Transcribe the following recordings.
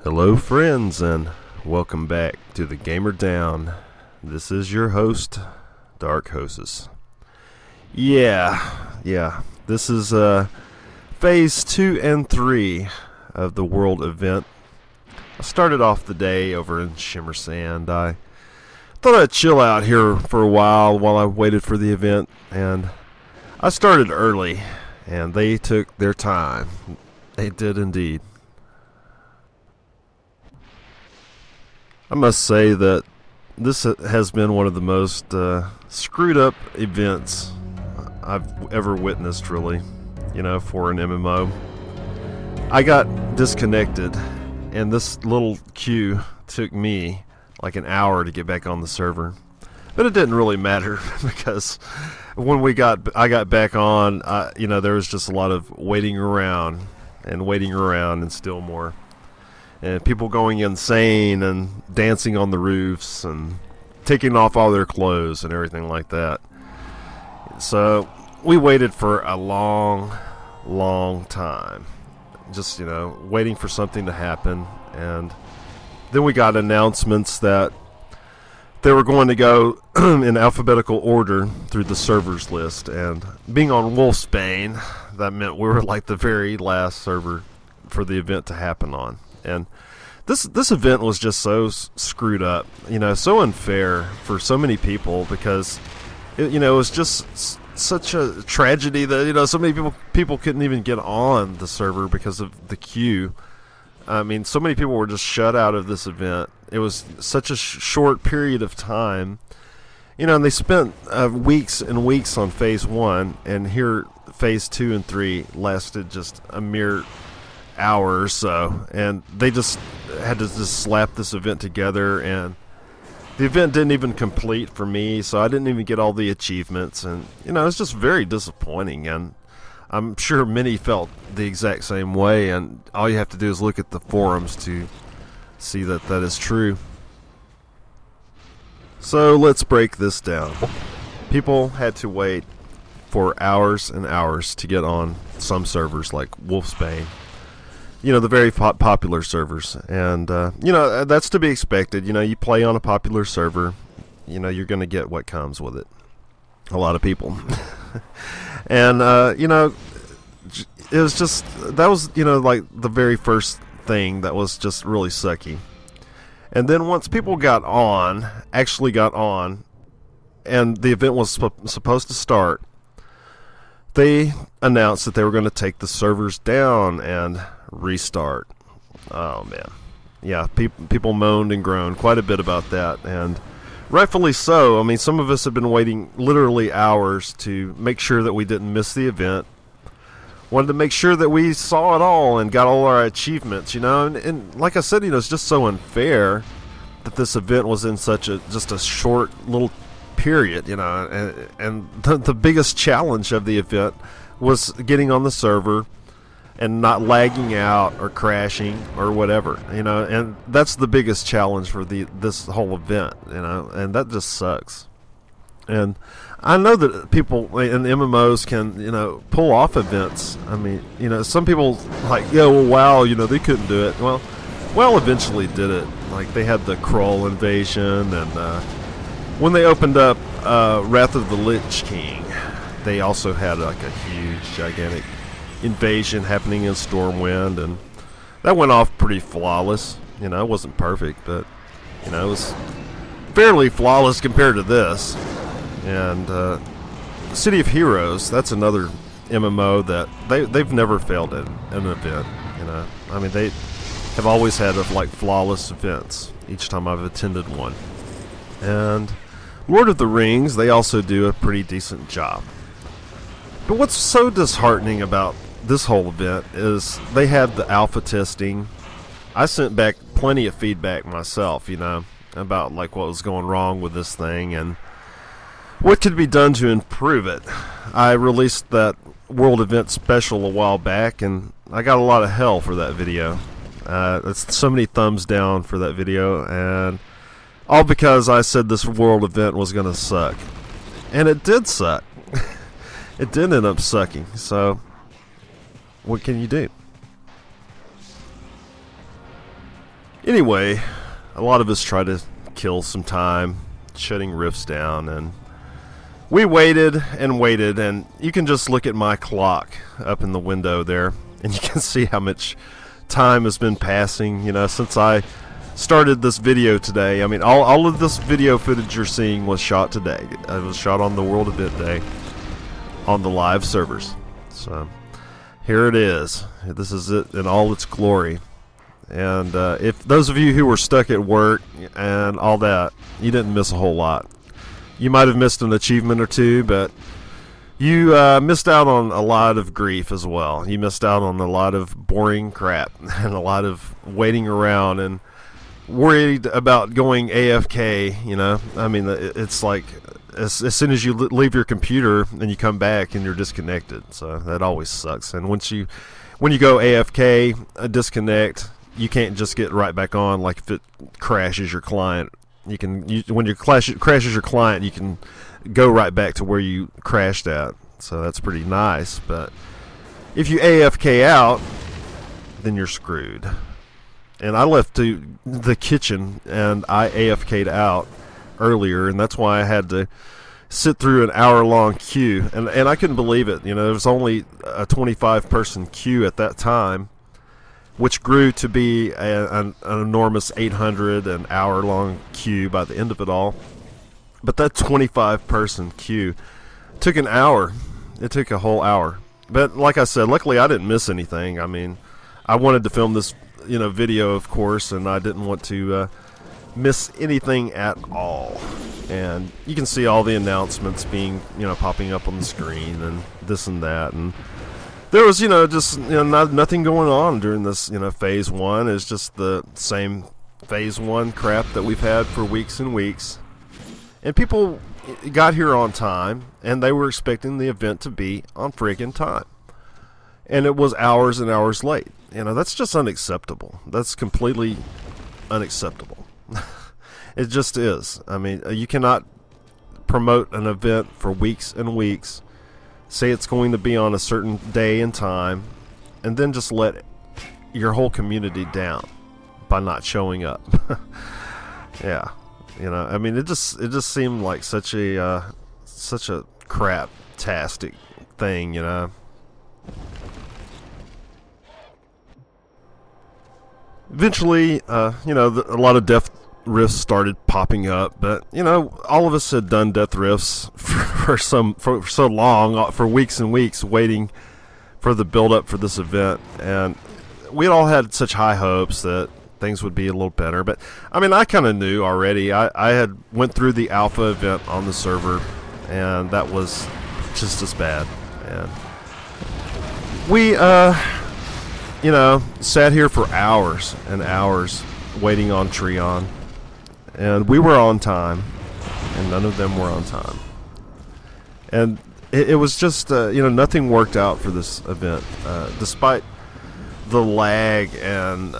Hello friends, and welcome back to the Gamer Down. This is your host, Dark Hoses. Yeah, this is phase 2 and 3 of the world event. I started off the day over in Shimmer Sand. I thought I'd chill out here for a while I waited for the event, and I started early, and they took their time. They did indeed. I must say that this has been one of the most screwed up events I've ever witnessed, really, for an MMO. I got disconnected, and this little queue took me like an hour to get back on the server. But it didn't really matter because when I got back on, there was just a lot of waiting around and still more. And people going insane and dancing on the roofs and taking off all their clothes and everything like that. So we waited for a long time. Just, waiting for something to happen. And then we got announcements that they were going to go in alphabetical order through the servers list. And being on Wolfsbane, that meant we were like the very last server for the event to happen on. And this event was just so screwed up, so unfair for so many people because it was just such a tragedy that so many people couldn't even get on the server because of the queue. I mean, so many people were just shut out of this event. It was such a short period of time, and they spent weeks and weeks on phase 1, and here phase 2 and 3 lasted just a mere hour or so, and they just had to just slap this event together, and the event didn't even complete for me, so I didn't even get all the achievements, and it's just very disappointing, and I'm sure many felt the exact same way, and all you have to do is look at the forums to see that that is true. So let's break this down. People had to wait for hours and hours to get on some servers like Wolfsbane, the very popular servers, and that's to be expected. You play on a popular server, you're going to get what comes with it. A lot of people. And it was just, that was like the very first thing that was just really sucky. And then once people actually got on, and the event was supposed to start, they announced that they were going to take the servers down and restart. Oh man, yeah, people moaned and groaned quite a bit about that, and rightfully so. I mean, some of us have been waiting literally hours to make sure that we didn't miss the event. Wanted to make sure that we saw it all and got all our achievements, and like I said, it's just so unfair that this event was in such just a short little period, and the biggest challenge of the event was getting on the server and not lagging out or crashing or whatever, and that's the biggest challenge for this whole event, and that just sucks. And I know that people in MMOs can, pull off events. I mean, some people like, yeah, well, wow, they couldn't do it. Well, eventually did it. Like, they had the Krull invasion, and when they opened up Wrath of the Lich King, they also had like a huge, gigantic invasion happening in Stormwind, and that went off pretty flawless. It wasn't perfect, but it was fairly flawless compared to this. And City of Heroes, that's another MMO that they've never failed at an event. I mean, they have always had like flawless events each time I've attended one. And Lord of the Rings, they also do a pretty decent job. But what's so disheartening about this whole event is they had the alpha testing. I sent back plenty of feedback myself, about like what was going wrong with this thing and what could be done to improve it. I released that world event special a while back, and I got a lot of hell for that video. That's so many thumbs down for that video, and all because I said this world event was going to suck. And it did suck. It did end up sucking, so what can you do? Anyway, a lot of us try to kill some time shutting rifts down, and we waited and waited, and you can just look at my clock up in the window there, and you can see how much time has been passing, you know, since I started this video today. I mean, all of this video footage you're seeing was shot today. It was shot on the World Event Day on the live servers. So here it is. This is it in all its glory. And if those of you who were stuck at work and all that, you didn't miss a whole lot. You might have missed an achievement or two, but you missed out on a lot of grief as well. You missed out on a lot of boring crap and a lot of waiting around and worried about going AFK, you know. I mean, it's like as soon as you leave your computer and you come back and you're disconnected. So that always sucks. And when you go AFK, disconnect, you can't just get right back on. Like if it crashes your client, when it crashes your client, you can go right back to where you crashed at. So that's pretty nice. But if you AFK out, then you're screwed. And I left to the kitchen and I AFK'd out earlier, and that's why I had to sit through an hour-long queue. And I couldn't believe it. You know, there was only a 25-person queue at that time, which grew to be an enormous 800 an hour-long queue by the end of it all. But that 25-person queue took an hour. It took a whole hour. But like I said, luckily I didn't miss anything. I mean, I wanted to film this, you know, video, of course, and I didn't want to miss anything at all. And you can see all the announcements being, you know, popping up on the screen and this and that, and there was, you know, just, you know, nothing going on during this, you know, phase one. It's just the same phase one crap that we've had for weeks and weeks. And people got here on time, and they were expecting the event to be on friggin' time. And it was hours and hours late. You know, that's just unacceptable. That's completely unacceptable. It just is. I mean, you cannot promote an event for weeks and weeks, say it's going to be on a certain day and time, and then just let your whole community down by not showing up. Yeah, you know, I mean, it just seemed like such a crap-tastic thing, you know. Eventually, you know, a lot of death rifts started popping up, but you know, all of us had done death rifts for so long, for weeks and weeks, waiting for the build-up for this event, and we all had such high hopes that things would be a little better. But I mean, I kind of knew already. I had went through the alpha event on the server, and that was just as bad. And we, you know, sat here for hours and hours waiting on Treon, and we were on time, and none of them were on time. And it was just, you know, nothing worked out for this event, despite the lag and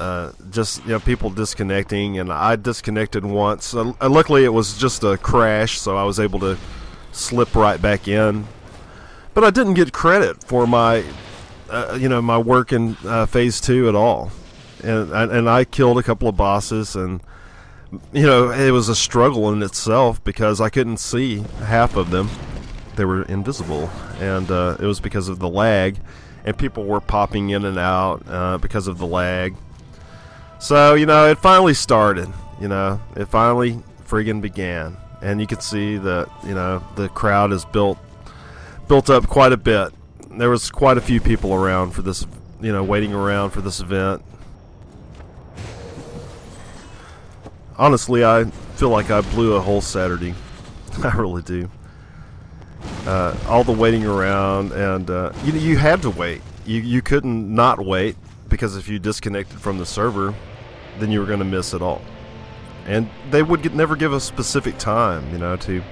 just, you know, people disconnecting, and I disconnected once. Luckily, it was just a crash, so I was able to slip right back in. But I didn't get credit for my, you know, my work in phase 2 at all. And I killed a couple of bosses, and you know, it was a struggle in itself because I couldn't see half of them. They were invisible, and it was because of the lag, and people were popping in and out because of the lag. So, you know, it finally started. You know, it finally friggin' began, and you can see that, you know, the crowd is built up quite a bit. There was quite a few people around for this, you know, waiting around for this event. Honestly, I feel like I blew a whole Saturday. I really do. All the waiting around, and you had to wait. You couldn't not wait, because if you disconnected from the server, then you were going to miss it all. And they would never give a specific time, you know, to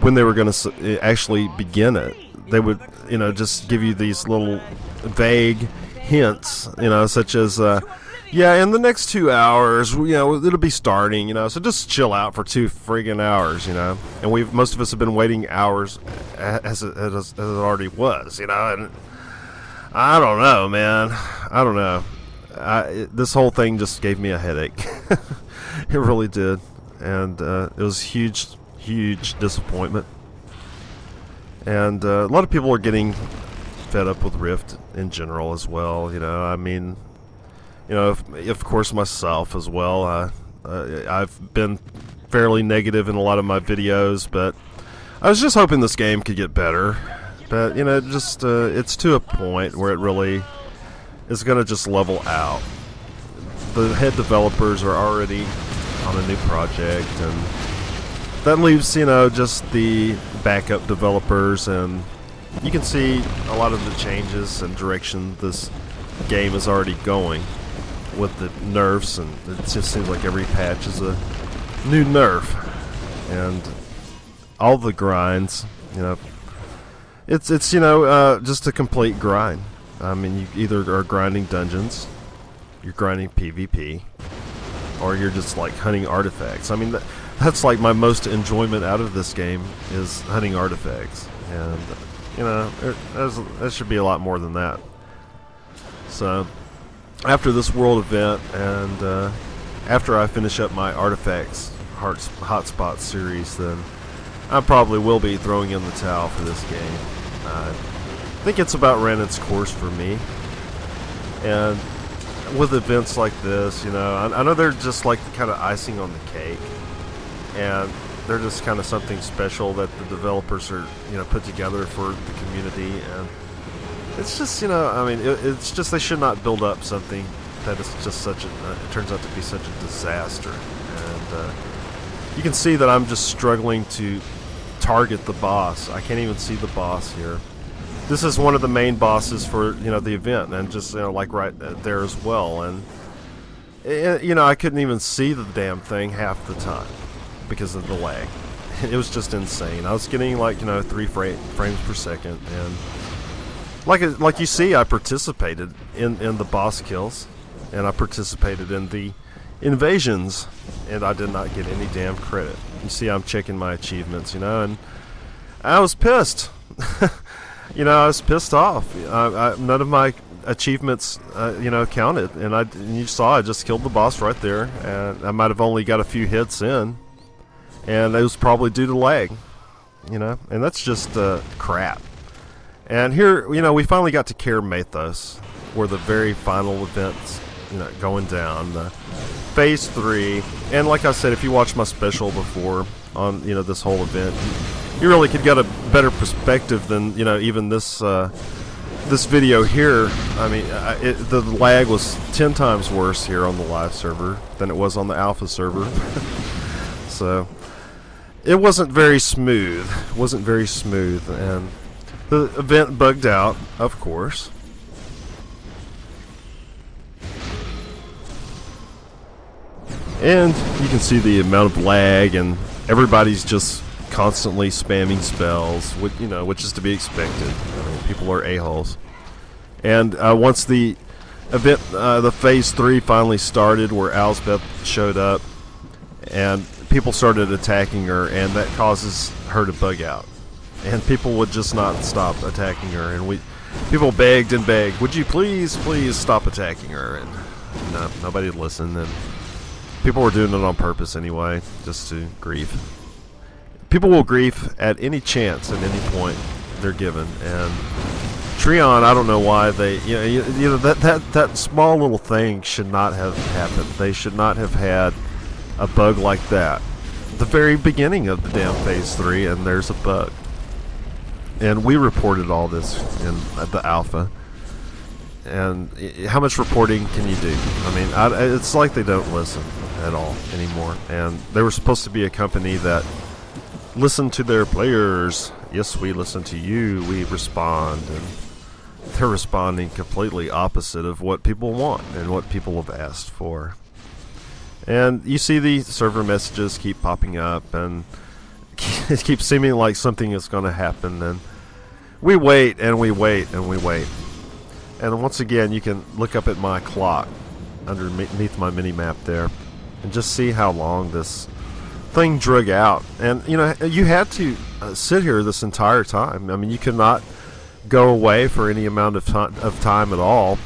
when they were going to actually begin it. They would, you know, just give you these little vague hints, you know, such as, yeah, in the next 2 hours, you know, it'll be starting, you know, so just chill out for 2 friggin' hours, you know. And most of us have been waiting hours as it already was, you know. And I don't know, man. I don't know. this whole thing just gave me a headache. It really did, and it was huge disappointment. And a lot of people are getting fed up with Rift in general as well. You know, I mean, you know, of course myself as well. I've been fairly negative in a lot of my videos, but I was just hoping this game could get better. But you know, just it's to a point where it really is going to just level out. The head developers are already on a new project, and that leaves, you know, just the backup developers, and you can see a lot of the changes and direction this game is already going with the nerfs, and it just seems like every patch is a new nerf, and all the grinds, you know, it's you know, just a complete grind. I mean, you either are grinding dungeons, you're grinding PvP, or you're just like hunting artifacts. I mean, that's like my most enjoyment out of this game is hunting artifacts, and you know, there should be a lot more than that. So after this world event, and after I finish up my artifacts hotspot series, then I probably will be throwing in the towel for this game. I think it's about ran its course for me, and with events like this, you know, I know they're just like kind of icing on the cake, and they're just kind of something special that the developers are, you know, put together for the community. And it's just, you know, I mean, it's just they should not build up something that is just such a it turns out to be such a disaster. And you can see that I'm just struggling to target the boss. I can't even see the boss here. This is one of the main bosses for, you know, the event, and just, you know, like right there as well. And you know, I couldn't even see the damn thing half the time because of the lag. It was just insane. I was getting like, you know, 3 frames per second, and like you see, I participated in the boss kills, and I participated in the invasions, and I did not get any damn credit. You see, I'm checking my achievements, you know, and I was pissed. You know, I was pissed off. None of my achievements, you know, counted, and you saw I just killed the boss right there, and I might have only got a few hits in, and it was probably due to lag, you know, and that's just crap. And here, you know, we finally got to Kaer Mathos, where the very final events, you know, going down, Phase 3, and like I said, if you watched my special before on, you know, this whole event, you really could get a better perspective than, you know, even this this video here. I mean, the lag was 10 times worse here on the live server than it was on the alpha server. So it wasn't very smooth. It wasn't very smooth, and the event bugged out, of course. And you can see the amount of lag, and everybody's just constantly spamming spells, which is to be expected. I mean, people are a-holes. And once the event, the Phase 3 finally started, where Elsbeth showed up, and people started attacking her, and that causes her to bug out. And people would just not stop attacking her, and people begged and begged, would you please stop attacking her? And no, nobody would listen, and people were doing it on purpose anyway, just to grief. People will grief at any chance, at any point they're given, and Treon, I don't know why they, you know, that small little thing should not have happened. They should not have had a bug like that. The very beginning of the damn Phase 3, and there's a bug. And we reported all this in the alpha. And how much reporting can you do? I mean, it's like they don't listen at all anymore. And they were supposed to be a company that listened to their players. Yes, we listen to you, we respond. And they're responding completely opposite of what people want and what people have asked for. And you see the server messages keep popping up, and it keeps seeming like something is going to happen, and we wait and we wait and we wait. And once again, you can look up at my clock underneath my mini-map there and just see how long this thing drug out. And, you know, you had to sit here this entire time. I mean, you could not go away for any amount of time at all.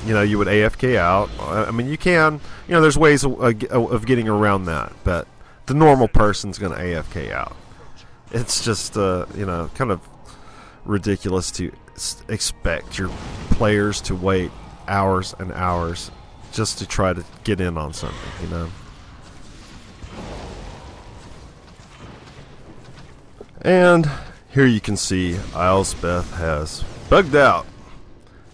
you know, you would AFK out. I mean, you can, you know, there's ways of getting around that, but the normal person's going to AFK out. It's just, you know, kind of ridiculous to expect your players to wait hours and hours just to try to get in on something, you know. And here you can see Elspeth has bugged out,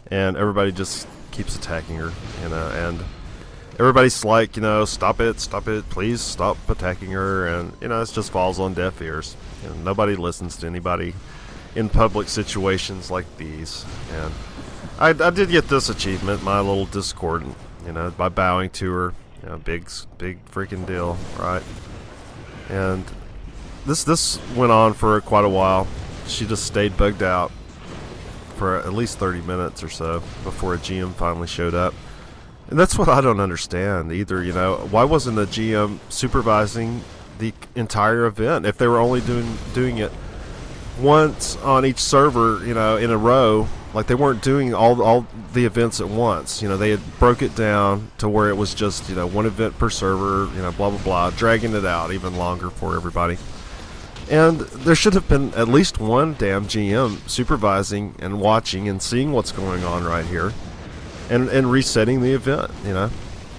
and everybody just keeps attacking her, you know, and everybody's like, you know, stop it, please stop attacking her, and, you know, it just falls on deaf ears. You know, nobody listens to anybody in public situations like these. And I did get this achievement, my little discordant, you know, by bowing to her, you know, big freaking deal, right? And this went on for quite a while. She just stayed bugged out for at least 30 minutes or so before a GM finally showed up. And that's what I don't understand either, you know. Why wasn't a GM supervising the entire event? If they were only doing it once on each server, you know, in a row, like they weren't doing all the events at once. You know, they had broke it down to where it was just, you know, one event per server, you know, blah blah blah, dragging it out even longer for everybody. And there should have been at least one damn GM supervising and watching and seeing what's going on right here, and resetting the event, you know.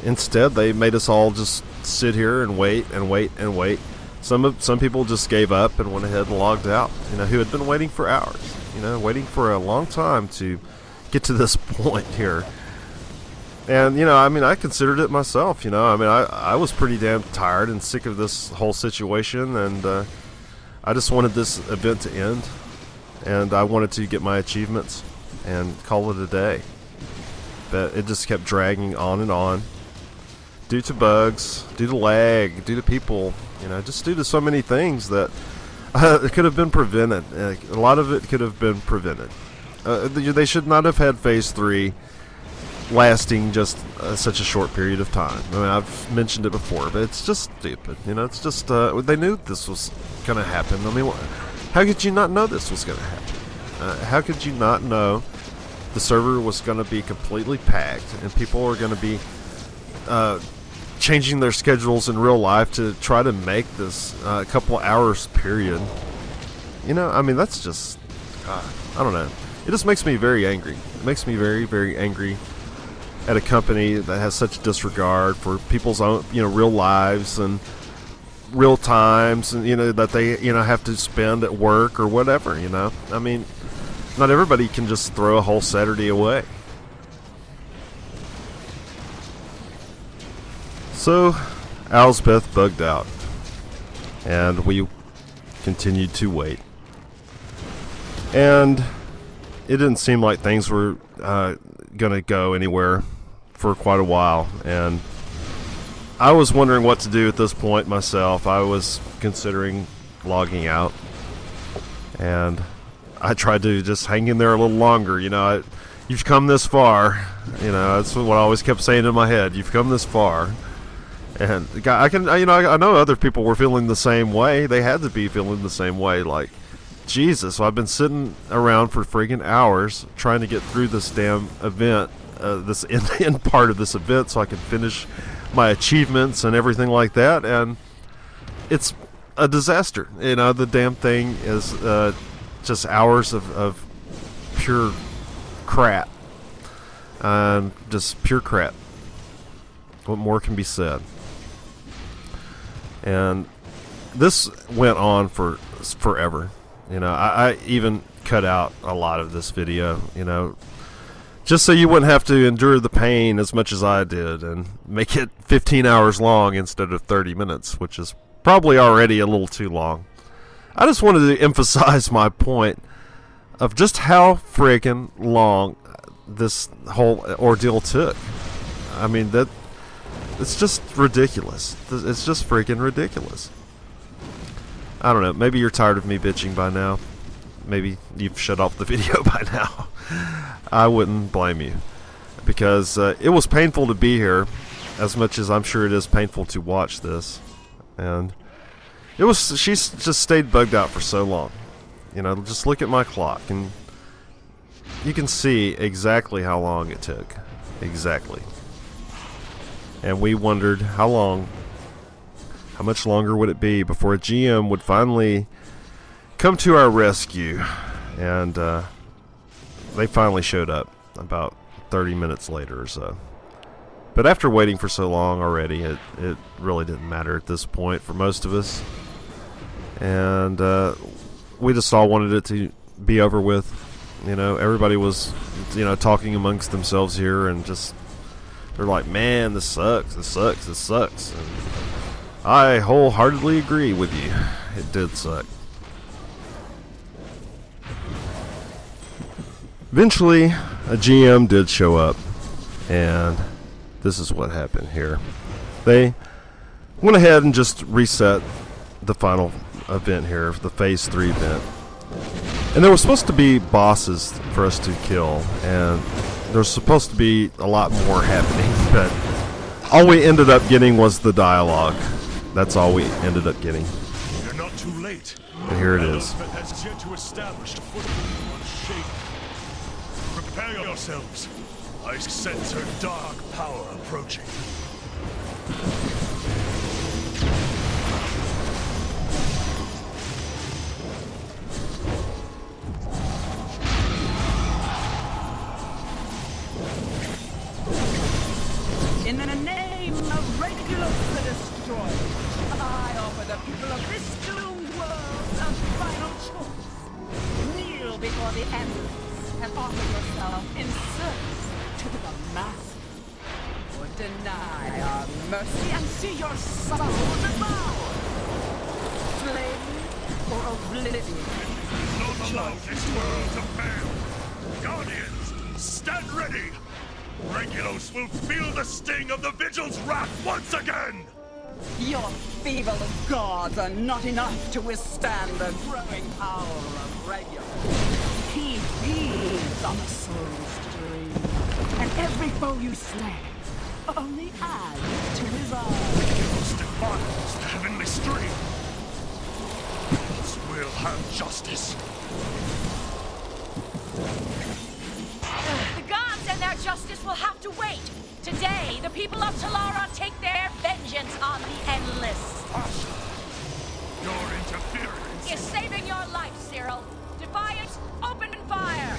Instead, they made us all just sit here and wait and wait and wait. Some people just gave up and went ahead and logged out, you know, who had been waiting for hours, you know, waiting for a long time to get to this point here. And, you know, I mean, I considered it myself, you know. I mean, I was pretty damn tired and sick of this whole situation, and I just wanted this event to end, and I wanted to get my achievements and call it a day. But it just kept dragging on and on, due to bugs, due to lag, due to people, you know, just due to so many things that it could have been prevented. A lot of it could have been prevented. They should not have had Phase 3 lasting just such a short period of time. I mean, I've mentioned it before, but it's just stupid. You know, it's just, they knew this was going to happen. I mean, how could you not know this was going to happen? How could you not know the server was going to be completely packed and people are going to be changing their schedules in real life to try to make this a couple hours period? You know, I mean, that's just, I don't know. It just makes me very angry. It makes me very, very angry at a company that has such disregard for people's own, you know, real lives and real times, and, you know, that they, you know, have to spend at work or whatever, you know. I mean, not everybody can just throw a whole Saturday away. So, Elspeth bugged out, and we continued to wait. And it didn't seem like things were gonna go anywhere for quite a while, and I was wondering what to do at this point myself. I was considering logging out, and I tried to just hang in there a little longer. You know, you've come this far. You know, that's what I always kept saying in my head. You've come this far, and I can, you know, I know other people were feeling the same way. They had to be feeling the same way. Like, Jesus, so I've been sitting around for friggin' hours trying to get through this damn event, this end part of this event, so I can finish my achievements and everything like that, and it's a disaster. You know, the damn thing is just hours of pure crap, and just pure crap. What more can be said? And this went on for forever. You know, I even cut out a lot of this video, you know, just so you wouldn't have to endure the pain as much as I did, and make it 15 hours long instead of 30 minutes, which is probably already a little too long. I just wanted to emphasize my point of just how friggin' long this whole ordeal took. I mean, it's just ridiculous. It's just friggin' ridiculous. I don't know, maybe you're tired of me bitching by now. Maybe you've shut off the video by now. I wouldn't blame you, because it was painful to be here, as much as I'm sure it is painful to watch this. And she's just stayed bugged out for so long. You know, just look at my clock, and you can see exactly how long it took. Exactly. And we wondered how much longer would it be before a GM would finally come to our rescue. And they finally showed up about 30 minutes later or so. But after waiting for so long already, it really didn't matter at this point for most of us. And we just all wanted it to be over with. You know, everybody was, you know, talking amongst themselves here, and just, they're like, man, this sucks, this sucks, this sucks. And I wholeheartedly agree with you. It did suck. Eventually, a GM did show up, and this is what happened here. They went ahead and just reset the final event here, the Phase 3 event. And there was supposed to be bosses for us to kill, and there's supposed to be a lot more happening, but all we ended up getting was the dialogue. That's all we ended up getting. You're not too late. And here it is. Has yet to establish a foothold on shape. Prepare yourselves. I sense her dark power approaching. In the name of Regulus the Destroyer, I offer the people of this doomed world a final choice. Kneel before the endless and offer yourself in service to the master. Or deny our mercy and see your soul devoured. Flame or oblivion. Don't allow this world to fail. Guardians, stand ready. Regulus will feel the sting of the Vigil's wrath once again! Your feeble gods are not enough to withstand the growing power of Regulus. He feeds on the soul's stream, and every foe you slay only adds to his arm. Regulus defiles the heavenly stream. We'll have justice. The gods and their justice will have to wait. Today, the people of Talara take their vengeance on the Endless. Pasha, your interference Is saving your life, Cyril. Defiance, open fire!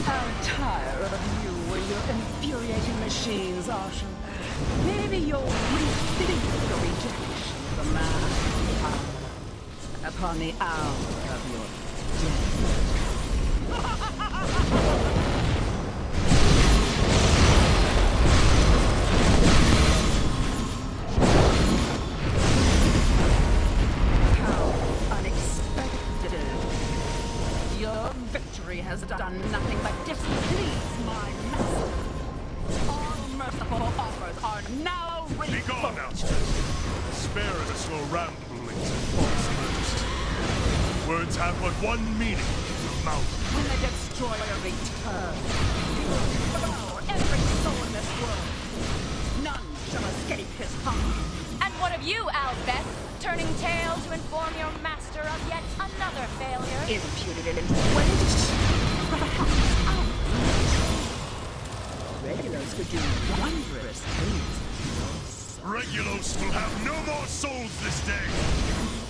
I'm tired of you and your infuriating machines, Arsha. Maybe you'll rethink your rejection of the man upon the hour of your death. How unexpected. Your victory has done nothing but displease my master. All merciful offers are now be gone now. revoked. Spare us your ramblings and false boasts. Words have but one meaning. Mouth. When the Destroyer returns, he will devour every soul in this world. None shall escape his hunger. And what of you, Albeth? Turning tail to inform your master of yet another failure? Imputed into wait. Perhaps our Regulus could do wondrous things. Regulus will have no more souls this day.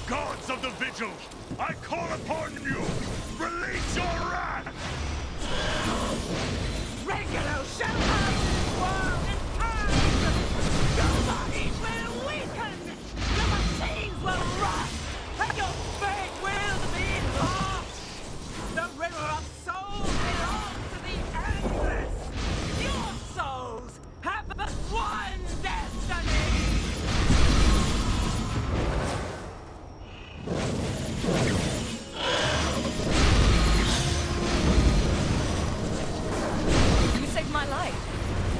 Gods of the Vigil, I call upon you! Release your wrath! Regulus shall have this world in turn! Your bodies will weaken! Your machines will rust! And your fate will be lost! The river of souls belongs to the endless! Your souls have but one destiny! You saved my life.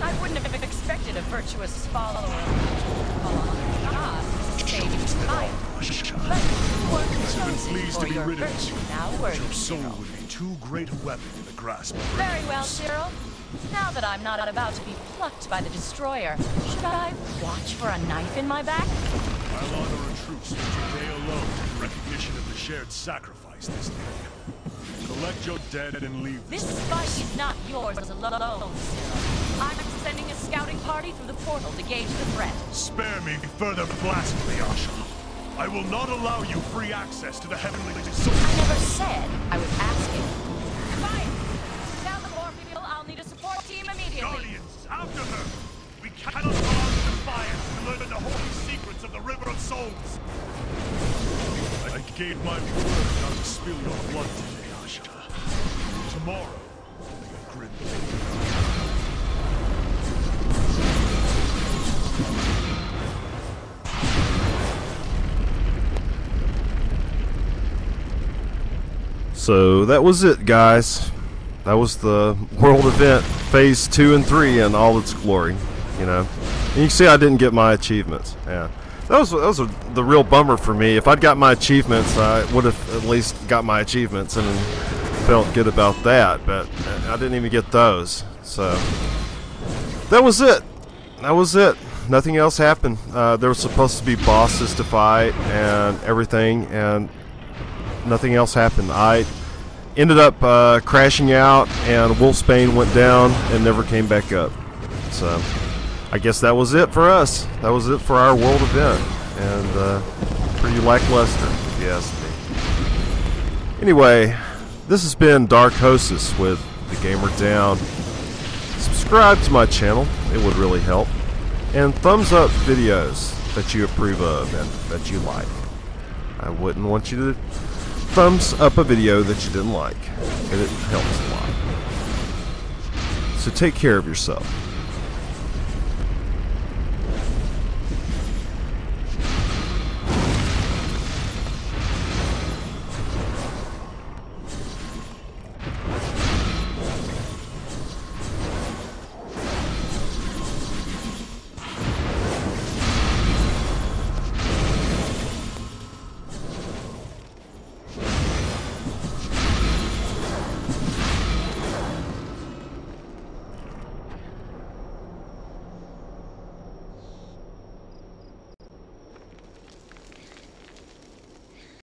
I wouldn't have expected a virtuous follower of God to save you time. But you were chosen Pleased for to be your rid of virtue. you. Now But worthy, your soul Cyril. would be too great a weapon in the grasp of Very well, Cyril. Now that I'm not about to be plucked by the Destroyer, should I watch for a knife in my back? I'll honor a truce for today alone in recognition of the shared sacrifice this day. Collect your dead and leave This fight is not yours alone, Cyril. I'm sending a scouting party through the portal to gauge the threat. Spare me further blasphemy, Asha. I will not allow you free access to the heavenly source. I never said I was asking. Fine. Tell the more people I'll need a support team immediately. Guardians, after her! We cannot allow the defiance to learn the holy secrets of the River of Souls. I gave my word not to spill your blood today, Asha. Tomorrow, may your grim So that was it, guys. That was the world event, phase 2 and 3 in all its glory. You know, and you can see I didn't get my achievements. Yeah, that was the real bummer for me. If I'd got my achievements, I would have at least got my achievements and felt good about that. But I didn't even get those. So that was it. That was it. Nothing else happened. There was supposed to be bosses to fight and everything, and nothing else happened. I ended up crashing out, and Wolfsbane went down and never came back up. So I guess that was it for us. That was it for our world event, and pretty lackluster, if you ask me. Anyway, this has been Dark Hostess with The Gamer Down. Subscribe to my channel, it would really help. And thumbs up videos that you approve of and that you like. I wouldn't want you to thumbs up a video that you didn't like. It helps a lot. So take care of yourself.